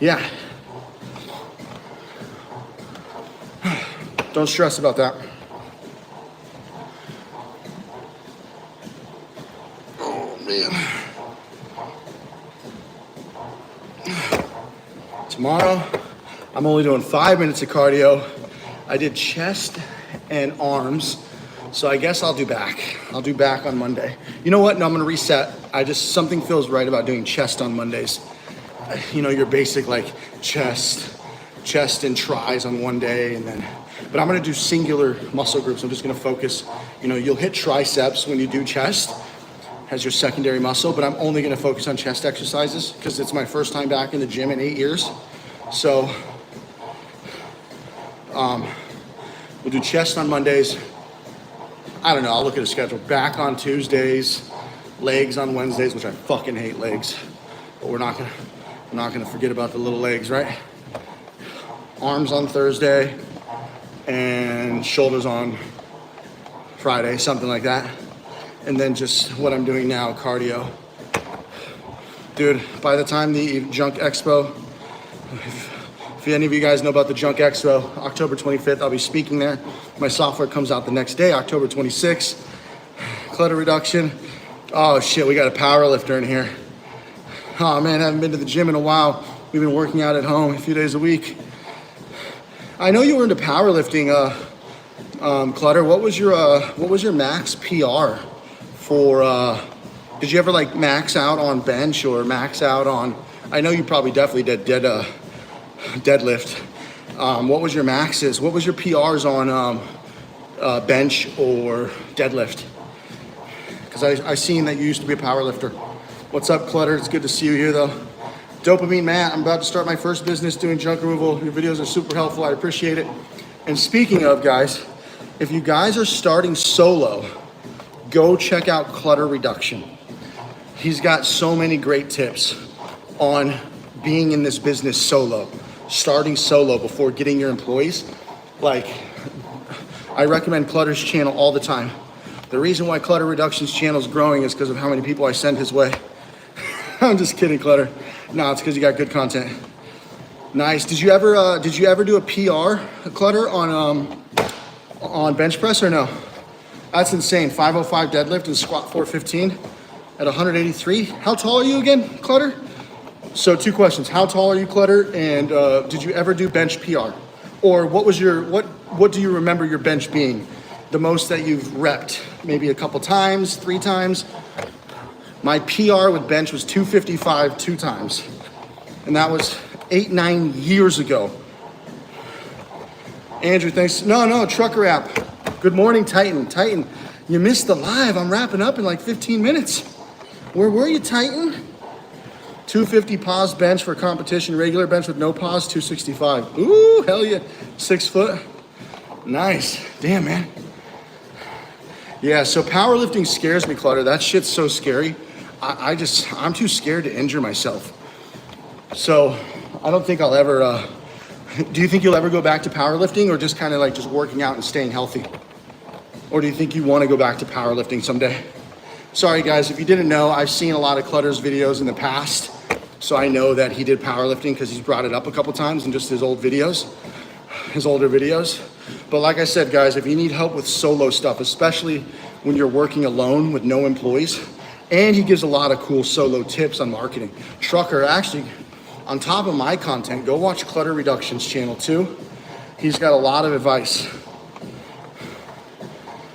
yeah. Don't stress about that. Oh, man. Tomorrow, I'm only doing 5 minutes of cardio. I did chest and arms, so I guess I'll do back. I'll do back on Monday. You know what? No, I'm gonna reset. Something feels right about doing chest on Mondays. Your basic like chest and tris on one day, but I'm gonna do singular muscle groups. I'm just gonna focus. You'll hit triceps when you do chest as your secondary muscle, but I'm only gonna focus on chest exercises because it's my first time back in the gym in 8 years. So, we'll do chest on Mondays. I don't know, I'll look at a schedule. Back on Tuesdays, legs on Wednesdays, which I fucking hate legs, but we're not gonna forget about the little legs, right? Arms on Thursday and shoulders on Friday, something like that. And then just what I'm doing now, cardio. Dude, by the time the Junk Expo, if any of you guys know about the Junk Expo, October 25th, I'll be speaking there. My software comes out the next day, October 26th. Clutter reduction. Oh shit, we got a power lifter in here. Oh man, I haven't been to the gym in a while. We've been working out at home a few days a week. I know you were into powerlifting, Clutter. What was your max PR for? Did you ever like max out on bench or max out on? I know you probably definitely did deadlift. What was your maxes? What was your PRs on bench or deadlift? Because I seen that you used to be a power lifter. What's up, Clutter? It's good to see you here, though. Dopamine Matt, I'm about to start my first business doing junk removal. Your videos are super helpful. I appreciate it. And speaking of, guys, if you guys are starting solo, go check out Clutter Reduction. He's got so many great tips on being in this business solo, starting solo before getting your employees, like, I recommend Clutter's channel all the time. The reason why Clutter Reduction's channel is growing is because of how many people I send his way. I'm just kidding, Clutter. No, it's because you got good content. Nice. Did you ever do a PR, Clutter, on bench press or no? That's insane. 505 deadlift and squat 415 at 183. How tall are you again, Clutter? So 2 questions. How tall are you, Clutter? And did you ever do bench PR? Or what do you remember your bench being? The most that you've repped? Maybe a couple times, 3 times? My PR with bench was 255 2 times. And that was 8-9 years ago. Andrew, thanks. No, Trucker app. Good morning, Titan. Titan, you missed the live. I'm wrapping up in like 15 minutes. Where were you, Titan? 250 pause bench for competition. Regular bench with no pause, 265. Ooh, hell yeah. 6 foot. Nice. Damn, man. Yeah, so powerlifting scares me, Clutter. That shit's so scary. I'm too scared to injure myself. So I don't think I'll ever, do you think you'll ever go back to powerlifting, or just kind of like just working out and staying healthy? Or do you think you want to go back to powerlifting someday? Sorry guys, if you didn't know, I've seen a lot of Clutter's videos in the past. So I know that he did powerlifting because he's brought it up a couple times in just his old videos, his older videos. But like I said, guys, if you need help with solo stuff, especially when you're working alone with no employees, and he gives a lot of cool solo tips on marketing. Trucker, actually, on top of my content, go watch Clutter Reduction's channel too. He's got a lot of advice.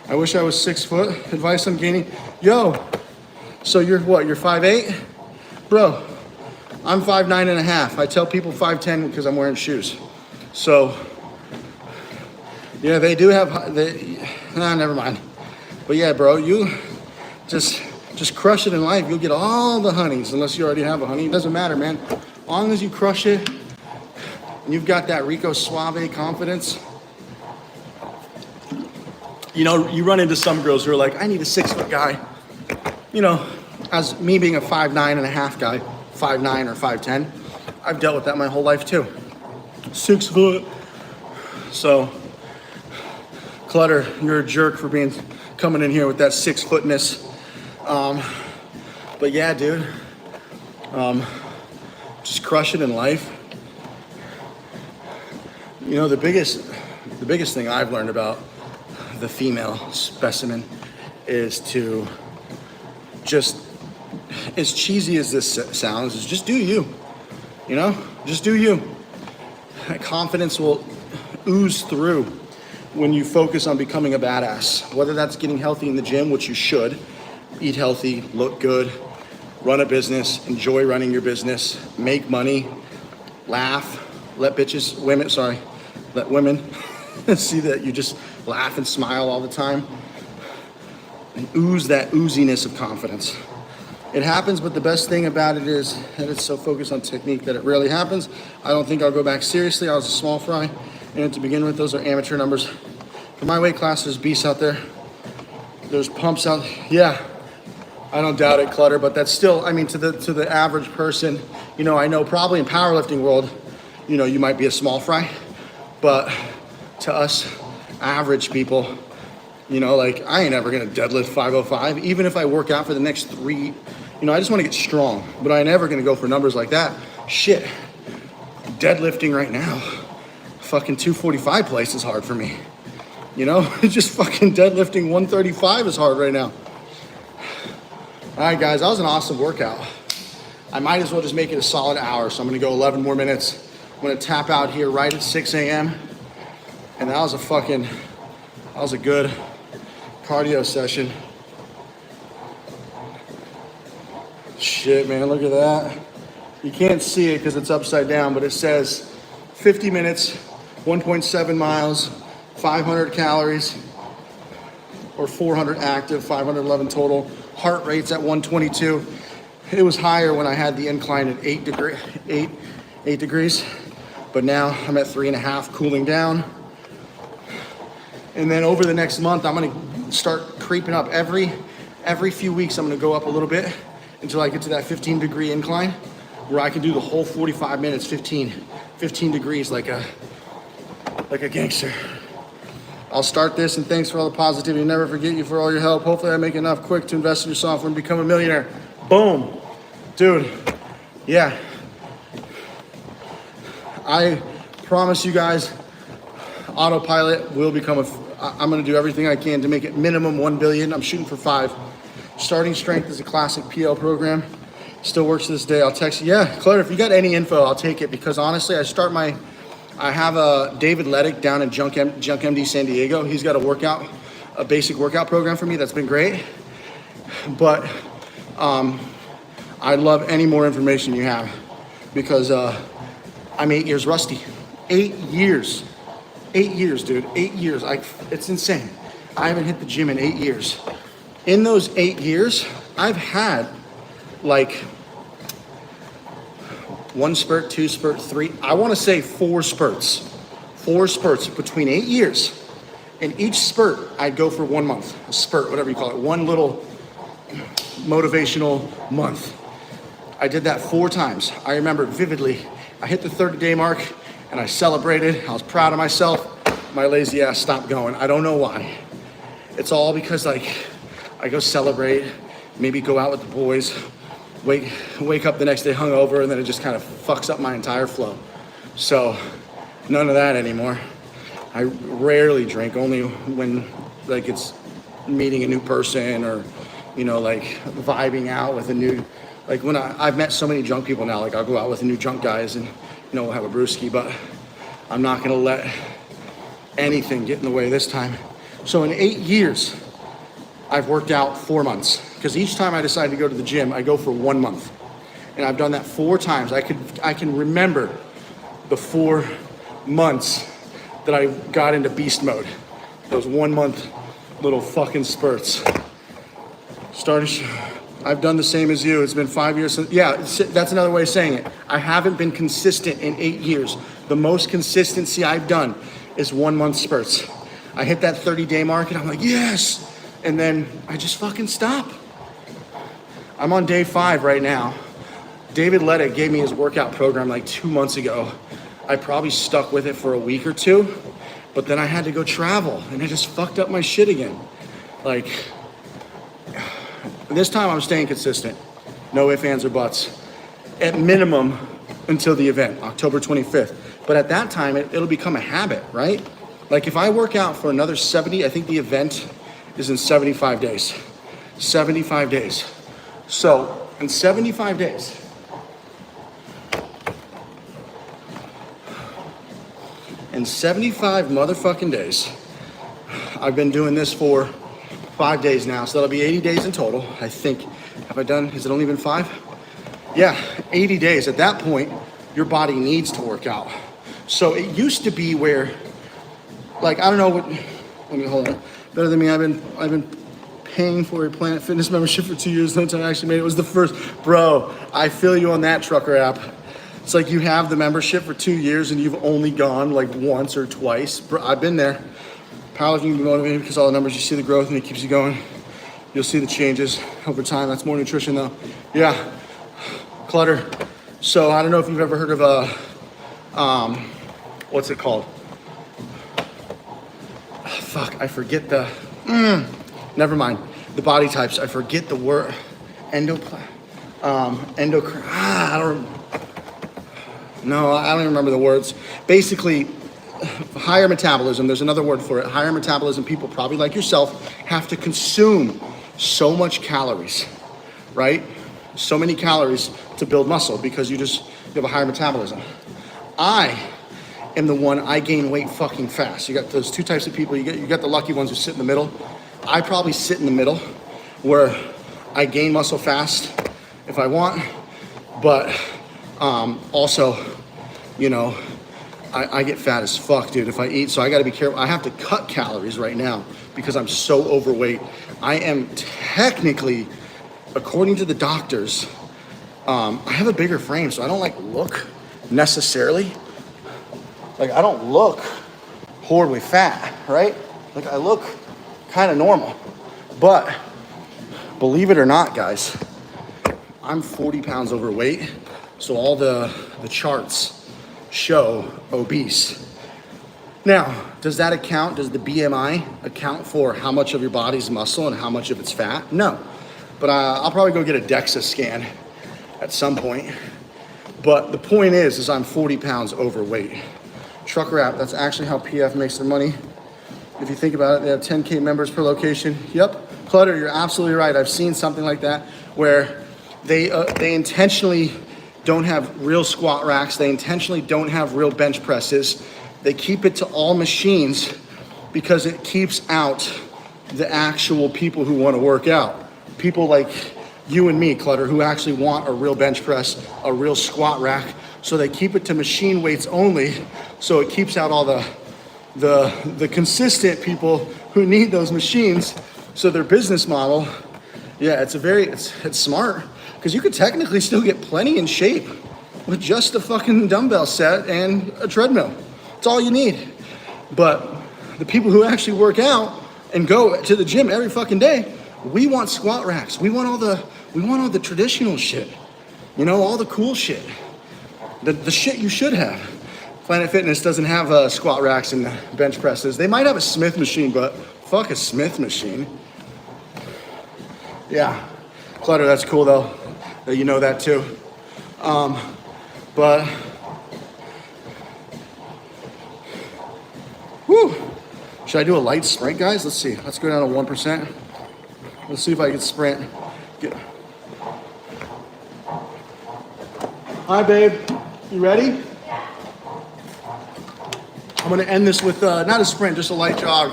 I wish I was 6 foot. Advice on gaining. Yo, so you're what? You're 5'8"? Bro, I'm 5'9.5". I tell people 5'10" because I'm wearing shoes. So, yeah, they do have, never mind. But yeah, bro, you just crush it in life. You'll get all the honeys, unless you already have a honey. It doesn't matter, man. As long as you crush it, and you've got that Rico Suave confidence. You know, you run into some girls who are like, I need a 6 foot guy. You know, as me being a 5'9.5" guy, 5'9" or 5'10", I've dealt with that my whole life too. 6 foot. So, Clutter, you're a jerk for coming in here with that 6 footness. But yeah, dude, just crush it in life. You know, the biggest thing I've learned about the female specimen is to just, as cheesy as this sounds, is just do you. You know, just do you. Confidence will ooze through when you focus on becoming a badass. Whether that's getting healthy in the gym, which you should, eat healthy, look good, run a business, enjoy running your business, make money, laugh, let women see that you just laugh and smile all the time, and ooze that ooziness of confidence. It happens, but the best thing about it is that it's so focused on technique that it rarely happens. I don't think I'll go back seriously. I was a small fry, and to begin with, those are amateur numbers. For my weight class, there's beasts out there. There's pumps out. Yeah, I don't doubt it, Clutter, but that's still, I mean, to the average person, you know, I know probably in powerlifting world, you know, you might be a small fry, but to us average people, you know, like I ain't ever gonna deadlift 505, even if I work out for the next 3, you know, I just wanna get strong, but I ain't ever gonna go for numbers like that. Shit, deadlifting right now, fucking 245 place is hard for me. You know, just fucking deadlifting 135 is hard right now. All right, guys, that was an awesome workout. I might as well just make it a solid hour, so I'm gonna go 11 more minutes. I'm gonna tap out here right at 6 a.m. And that was a good cardio session. Shit, man, look at that. You can't see it because it's upside down, but it says 50 minutes, 1.7 miles, 500 calories, or 400 active, 511 total. Heart rate's at 122. It was higher when I had the incline at 8 degrees, but now I'm at 3.5, cooling down. And then over the next month, I'm gonna start creeping up. Every few weeks, I'm gonna go up a little bit until I get to that 15-degree incline. where I can do the whole 45 minutes, 15 degrees like a gangster. I'll start this, and thanks for all the positivity. Never forget you for all your help. Hopefully I make enough quick to invest in your software and become a millionaire. Boom. Dude, yeah. I promise you guys, Autopilot will become I'm gonna do everything I can to make it minimum 1 billion. I'm shooting for 5. Starting Strength is a classic PL program. Still works to this day. I'll text you. Yeah, Claire, if you got any info, I'll take it, because honestly, I have a David Lettick down in Junk MD San Diego. He's got a basic workout program for me that's been great. But I'd love any more information you have, because I'm 8 years rusty. 8 years. 8 years, dude. 8 years. It's insane. I haven't hit the gym in 8 years. In those 8 years, I've had like 1 spurt, 2 spurt, 3. I want to say 4 spurts. 4 spurts between 8 years. In each spurt, I'd go for 1 month. A spurt, whatever you call it. One little motivational month. I did that 4 times. I remember vividly. I hit the 30-day mark and I celebrated. I was proud of myself. My lazy ass stopped going. I don't know why. It's all because like I go celebrate, maybe go out with the boys, wake up the next day hungover, and then it just kind of fucks up my entire flow. So none of that anymore. I rarely drink, only when like it's meeting a new person, or you know, like vibing out with a new, like when I've met so many drunk people now, like I'll go out with the new drunk guys and, you know, we'll have a brewski, but I'm not gonna let anything get in the way this time. So in 8 years, I've worked out 4 months, because each time I decide to go to the gym, I go for 1 month. And I've done that 4 times. I can remember the 4 months that I got into beast mode. Those 1 month little fucking spurts. I've done the same as you. It's been 5 years since, yeah, that's another way of saying it. I haven't been consistent in 8 years. The most consistency I've done is 1 month spurts. I hit that 30-day mark and I'm like, yes. And then I just fucking stop. I'm on day 5 right now. David Lettick gave me his workout program like 2 months ago. I probably stuck with it for a week or 2, but then I had to go travel and it just fucked up my shit again. Like, this time I'm staying consistent. No ifs, ands, or buts. At minimum until the event, October 25th. But at that time, it'll become a habit, right? Like if I work out for another 70, I think the event is in 75 days. 75 days. So in 75 days, in 75 motherfucking days, I've been doing this for 5 days now, so that'll be 80 days in total, I think. Have I done, has it only been 5? Yeah, 80 days. At that point, your body needs to work out. So it used to be where, like, I don't know what, let me hold on. Better than me, I've been paying for a Planet Fitness membership for 2 years since I actually made it. It was the first, bro, I feel you on that, trucker app. It's like you have the membership for 2 years and you've only gone like once or twice. Bro, I've been there. Powerlifting can be motivating because all the numbers, you see the growth and it keeps you going. You'll see the changes over time. That's more nutrition though. Yeah, clutter. So I don't know if you've ever heard of what's it called? Fuck, I forget the, never mind. The body types, I forget the word. Endocrine, I don't even remember the words. Basically, higher metabolism, there's another word for it. Higher metabolism people, probably like yourself, have to consume so much calories, right? So many calories to build muscle because you have a higher metabolism. I am the one, I gain weight fucking fast. You got those 2 types of people. You got the lucky ones who sit in the middle. I probably sit in the middle where I gain muscle fast if I want, but also, you know, I get fat as fuck, dude, if I eat. So I gotta be careful. I have to cut calories right now because I'm so overweight. I am technically, according to the doctors, I have a bigger frame, so I don't like look necessarily. Like I don't look horribly fat, right? Like I look kind of normal. But believe it or not, guys, I'm 40 pounds overweight. So all the charts show obese. Now, does that account, does the BMI account for how much of your body's muscle and how much of it's fat? No. But I'll probably go get a DEXA scan at some point. But the point is I'm 40 pounds overweight. Trucker app, that's actually how PF makes their money. If you think about it, they have 10K members per location. Yep, Clutter, you're absolutely right. I've seen something like that where they intentionally don't have real squat racks. They intentionally don't have real bench presses. They keep it to all machines because it keeps out the actual people who want to work out. People like you and me, Clutter, who actually want a real bench press, a real squat rack. So they keep it to machine weights only. So it keeps out all the consistent people who need those machines. So their business model, yeah, it's smart because you could technically still get plenty in shape with just a fucking dumbbell set and a treadmill. It's all you need. But the people who actually work out and go to the gym every fucking day, we want squat racks. We want all the traditional shit. You know, all the cool shit. The shit you should have. Planet Fitness doesn't have squat racks and bench presses. They might have a Smith machine, but fuck a Smith machine. Yeah, Clutter, that's cool though, that you know that too. But, whew. Should I do a light sprint, guys? Let's see, let's go down to 1%. Let's see if I can sprint. Hi, babe, you ready? I'm gonna end this with not a sprint, just a light jog.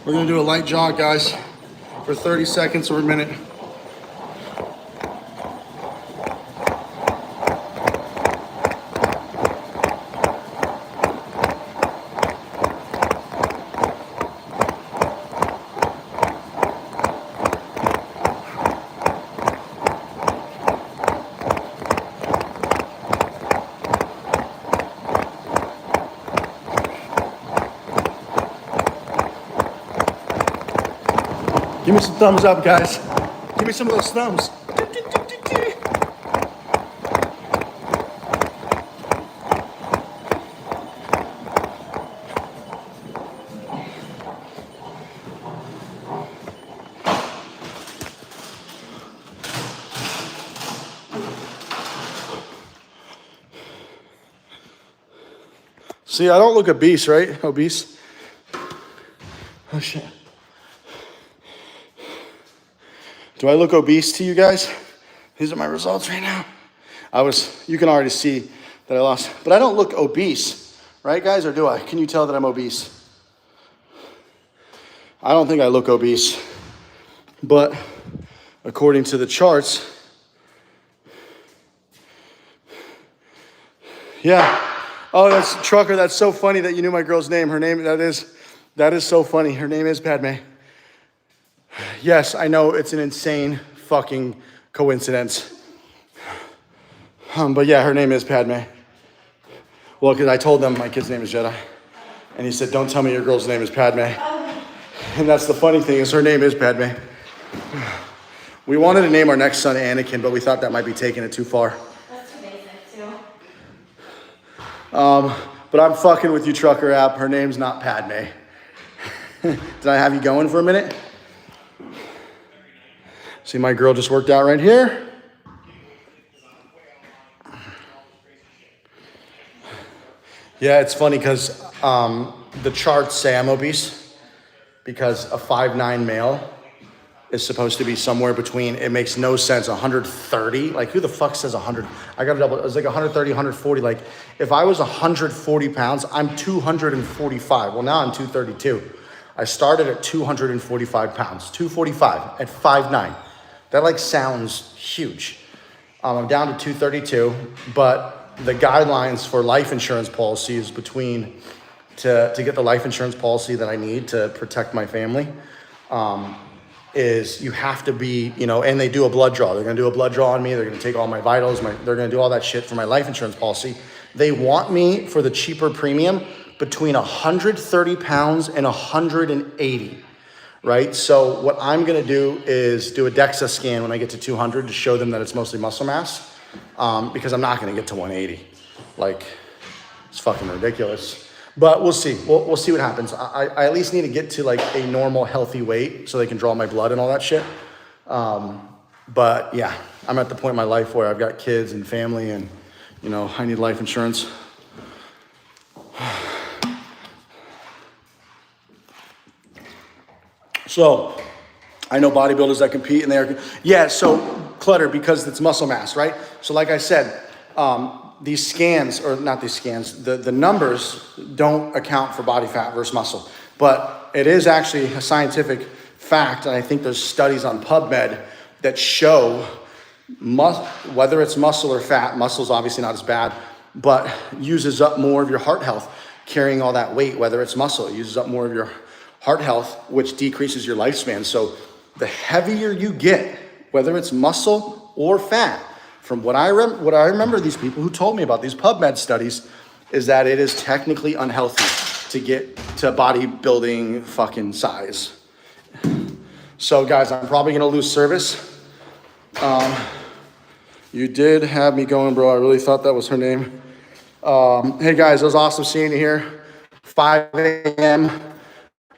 We're gonna do a light jog, guys, for 30 seconds or a minute. Give me some thumbs up, guys. Give me some of those thumbs. See, I don't look obese, right? Obese. Oh, shit. Do I look obese to you guys? These are my results right now. You can already see that I lost, but I don't look obese, right, guys? Or do I? Can you tell that I'm obese? I don't think I look obese, but according to the charts, yeah. Oh, that's Trucker. That's so funny that you knew my girl's name. Her name, that is so funny. Her name is Padme. Yes, I know it's an insane fucking coincidence. But yeah, her name is Padme. Well, because I told them my kid's name is Jedi. And he said, don't tell me your girl's name is Padme. And that's the funny thing is her name is Padme. We wanted to name our next son Anakin, but we thought that might be taking it too far. That's too basic too. But I'm fucking with you, Trucker app. Her name's not Padme. Did I have you going for a minute? See, my girl just worked out right here. Yeah, it's funny because the charts say I'm obese because a 5'9" male is supposed to be somewhere between, it makes no sense, 130. Like, who the fuck says 100? I got to double, it was like 130, 140. Like, if I was 140 pounds, I'm 245. Well, now I'm 232. I started at 245 pounds, 245 at 5'9". That like sounds huge. I'm down to 232, but the guidelines for life insurance policies between to get the life insurance policy that I need to protect my family is you have to be, and they do a blood draw. They're gonna do a blood draw on me. They're gonna take all my vitals. They're gonna do all that shit for my life insurance policy. They want me for the cheaper premium between 130 pounds and 180. right? So what I'm gonna do is do a DEXA scan when I get to 200 to show them that it's mostly muscle mass, because I'm not gonna get to 180. Like, it's fucking ridiculous. But we'll see. We'll see what happens. I at least need to get to like a normal healthy weight so they can draw my blood and all that shit. But yeah, I'm at the point in my life where I've got kids and family and, you know, I need life insurance. So I know bodybuilders that compete and they're, yeah, so clutter because it's muscle mass, right? So like I said, these scans, or not these scans, the numbers don't account for body fat versus muscle. But it is actually a scientific fact, and I think there's studies on PubMed that show whether it's muscle or fat, muscle's obviously not as bad, but uses up more of your heart health carrying all that weight. Whether it's muscle, it uses up more of your heart health, which decreases your lifespan. So the heavier you get, whether it's muscle or fat, from what I remember, these people who told me about these PubMed studies, is that it is technically unhealthy to get to bodybuilding fucking size. So guys, I'm probably gonna lose service. You did have me going, bro. I really thought that was her name. Hey guys, it was awesome seeing you here. 5 a.m.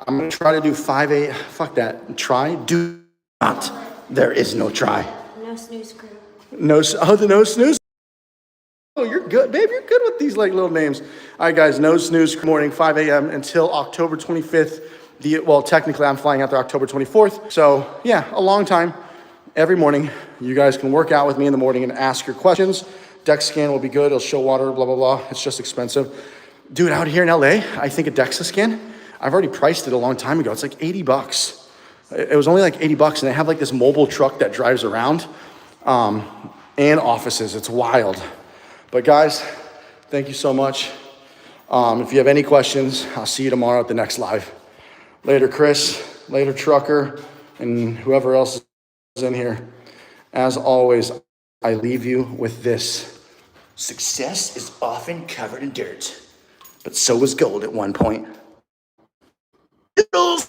I'm gonna try to do 5 a.m. Fuck that. Try, do not. There is no try. No snooze crew. No snooze. Oh, you're good, babe. You're good with these like little names. All right, guys. No snooze morning, 5 a.m. until October 25th. Well, technically, I'm flying out there October 24th. So yeah, a long time. Every morning, you guys can work out with me in the morning and ask your questions. DEXA scan will be good. It'll show water, blah, blah, blah. It's just expensive. Dude, out here in LA, I think a DEXA scan, I've already priced it a long time ago. It's like $80. It was only like $80, and they have like this mobile truck that drives around, and offices. It's wild. But guys, thank you so much. If you have any questions, I'll see you tomorrow at the next live. Later, Chris. Later, Trucker, and whoever else is in here. As always, I leave you with this. Success is often covered in dirt, but so was gold at one point. Toodles!